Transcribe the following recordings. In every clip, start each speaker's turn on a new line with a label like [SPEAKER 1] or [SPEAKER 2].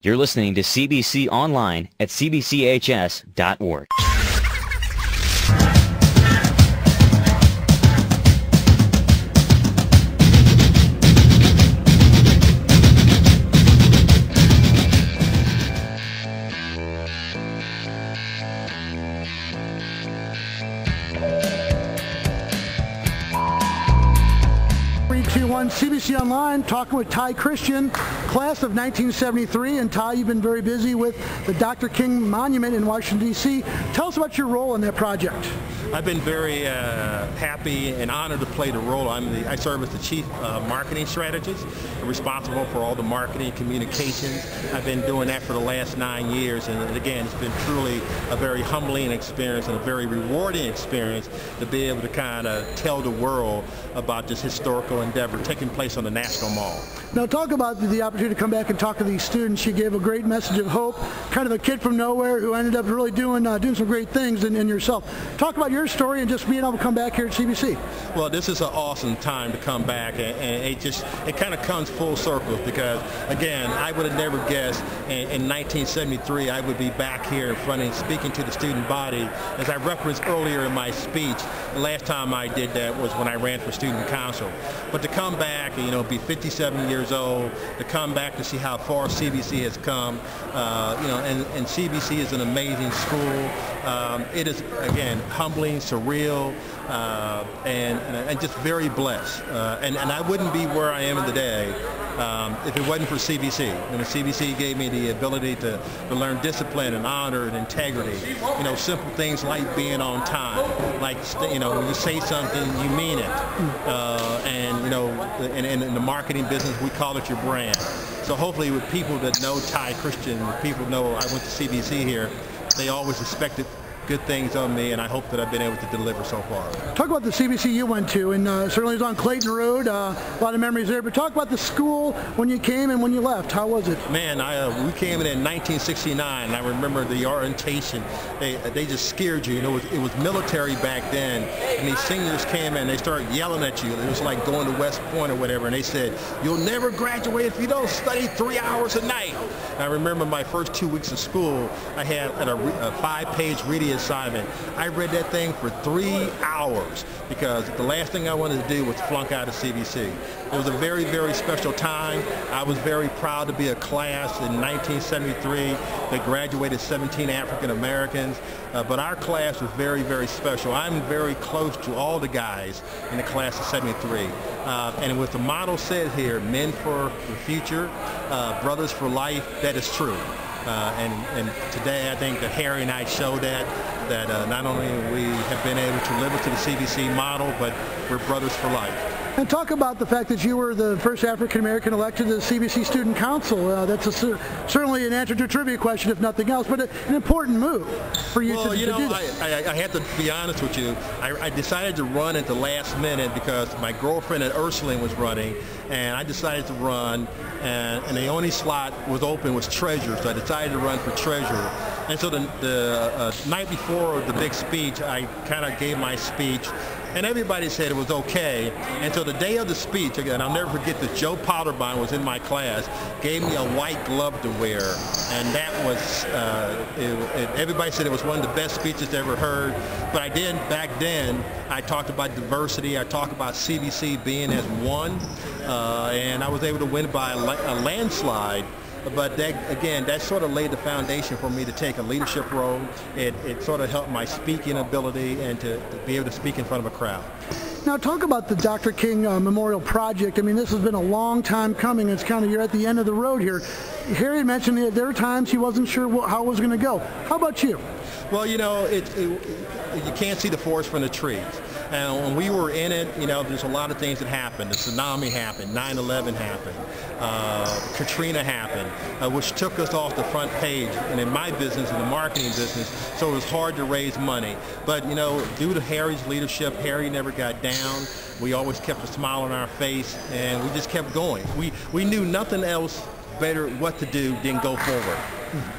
[SPEAKER 1] You're listening to CBC Online at cbchs.org.
[SPEAKER 2] CBC Online, talking with Ty Christian, class of 1973. And Ty, you've been very busy with the Dr. King Monument in Washington, D.C. Tell us about your role in that project.
[SPEAKER 3] I've been very happy and honored to play the role. I serve as the Chief Marketing Strategist, responsible for all the marketing communications. I've been doing that for the last 9 years, and again, it's been truly a very humbling experience and a very rewarding experience to be able to kind of tell the world about this historical endeavor taking place on the National Mall.
[SPEAKER 2] Now talk about the opportunity to come back and talk to these students. You gave a great message of hope, kind of a kid from nowhere who ended up really doing some great things in yourself. Talk about your story and just being able to come back here at CBC.
[SPEAKER 3] Well, this is an awesome time to come back, and it kind of comes full circle because, again, I would have never guessed in 1973 I would be back here in front and speaking to the student body. As I referenced earlier in my speech, the last time I did that was when I ran for student council. But to come back, be 57 years old, to come back to see how far CBC has come, and CBC is an amazing school. It is, again, humbling, surreal, and just very blessed. And I wouldn't be where I am today if it wasn't for CBC. CBC gave me the ability to learn discipline and honor and integrity. Simple things like being on time, like when you say something, you mean it. And in the marketing business, we call it your brand. So hopefully, with people that know Ty Christian, people know I went to CBC here, they always expected good things on me, and I hope that I've been able to deliver so far.
[SPEAKER 2] Talk about the CBC you went to, and certainly it was on Clayton Road, a lot of memories there, but talk about the school when you came and when you left. How was it?
[SPEAKER 3] Man, we came in 1969, and I remember the orientation. They just scared you. It was military back then, and these seniors came in, they started yelling at you. It was like going to West Point or whatever, and they said, "You'll never graduate if you don't study 3 hours a night." And I remember my first 2 weeks of school, I had a 5-page reading assignment. I read that thing for 3 hours because the last thing I wanted to do was flunk out of CBC. It was a very, very special time. I was very proud to be a class in 1973 that graduated 17 African Americans, but our class was very, very special. I'm very close to all the guys in the class of 73. And with the motto said here, men for the future, brothers for life, that is true. And today I think that Harry and I showed that not only we have been able to live up to the CBC model, but we're brothers for life.
[SPEAKER 2] And talk about the fact that you were the first African-American elected to the CBC Student Council. That's certainly an answer to a trivia question, if nothing else, but an important move for you to do this.
[SPEAKER 3] I have to be honest with you. I decided to run at the last minute because my girlfriend at Ursuline was running, and I decided to run, and the only slot was open was treasurer, so I decided to run for treasurer. And so the night before the big speech, I kind of gave my speech, and everybody said it was okay. And so the day of the speech, again, I'll never forget that Joe Powderbine was in my class, gave me a white glove to wear, and that was, everybody said it was one of the best speeches they ever heard. But I did, back then, I talked about diversity, I talked about CBC being as one, and I was able to win by a landslide. But that sort of laid the foundation for me to take a leadership role. It sort of helped my speaking ability and to be able to speak in front of a crowd.
[SPEAKER 2] Now talk about the Dr. King Memorial Project. I mean, this has been a long time coming. It's kind of, you're at the end of the road here. Harry mentioned that there were times he wasn't sure how it was going to go. How about you?
[SPEAKER 3] Well, you can't see the forest from the trees. And when we were in it, there's a lot of things that happened. The tsunami happened, 9/11 happened, Katrina happened, which took us off the front page. And in my business, in the marketing business, so it was hard to raise money. But, due to Harry's leadership, Harry never got down. We always kept a smile on our face, and we just kept going. We knew nothing else better what to do than go forward.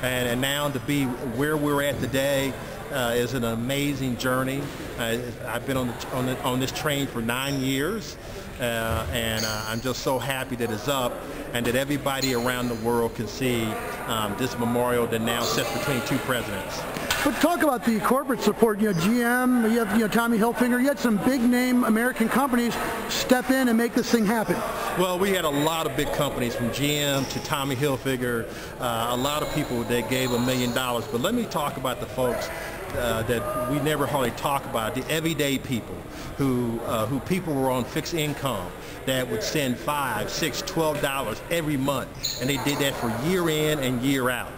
[SPEAKER 3] And now to be where we're at today, is an amazing journey. I've been on this train for 9 years. and I'm just so happy that it's up and that everybody around the world can see this memorial that now sits between two presidents.
[SPEAKER 2] But talk about the corporate support. You know, GM, you have Tommy Hilfiger. You had some big-name American companies step in and make this thing happen.
[SPEAKER 3] Well, we had a lot of big companies from GM to Tommy Hilfiger, a lot of people that gave $1 million. But let me talk about the folks that we never hardly talk about, the everyday people who people were on fixed income that would send $5, $6, $12 every month, and they did that for year in and year out.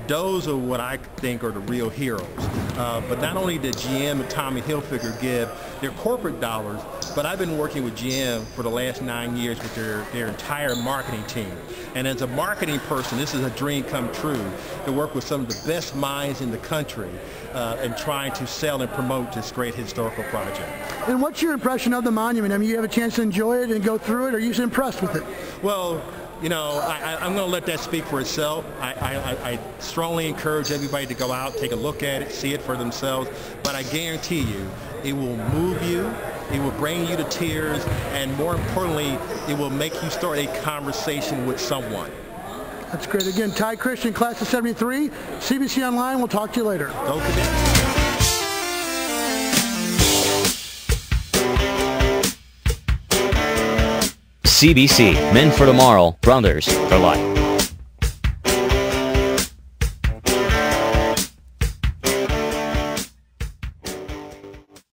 [SPEAKER 3] Those are what I think are the real heroes. But not only did GM and Tommy Hilfiger give their corporate dollars, but I've been working with GM for the last 9 years with their entire marketing team. And as a marketing person, this is a dream come true, to work with some of the best minds in the country and trying to sell and promote this great historical project.
[SPEAKER 2] And what's your impression of the monument? I mean, you have a chance to enjoy it and go through it. Are you just impressed with it?
[SPEAKER 3] Well, you know, I'm going to let that speak for itself. I strongly encourage everybody to go out, take a look at it, see it for themselves. But I guarantee you, it will move you, it will bring you to tears, and more importantly, it will make you start a conversation with someone.
[SPEAKER 2] That's great. Again, TyChristian, class of 73, CBC Online. We'll talk to you later.
[SPEAKER 3] Go Cadets.
[SPEAKER 1] CBC, Men for Tomorrow, Brothers for Life.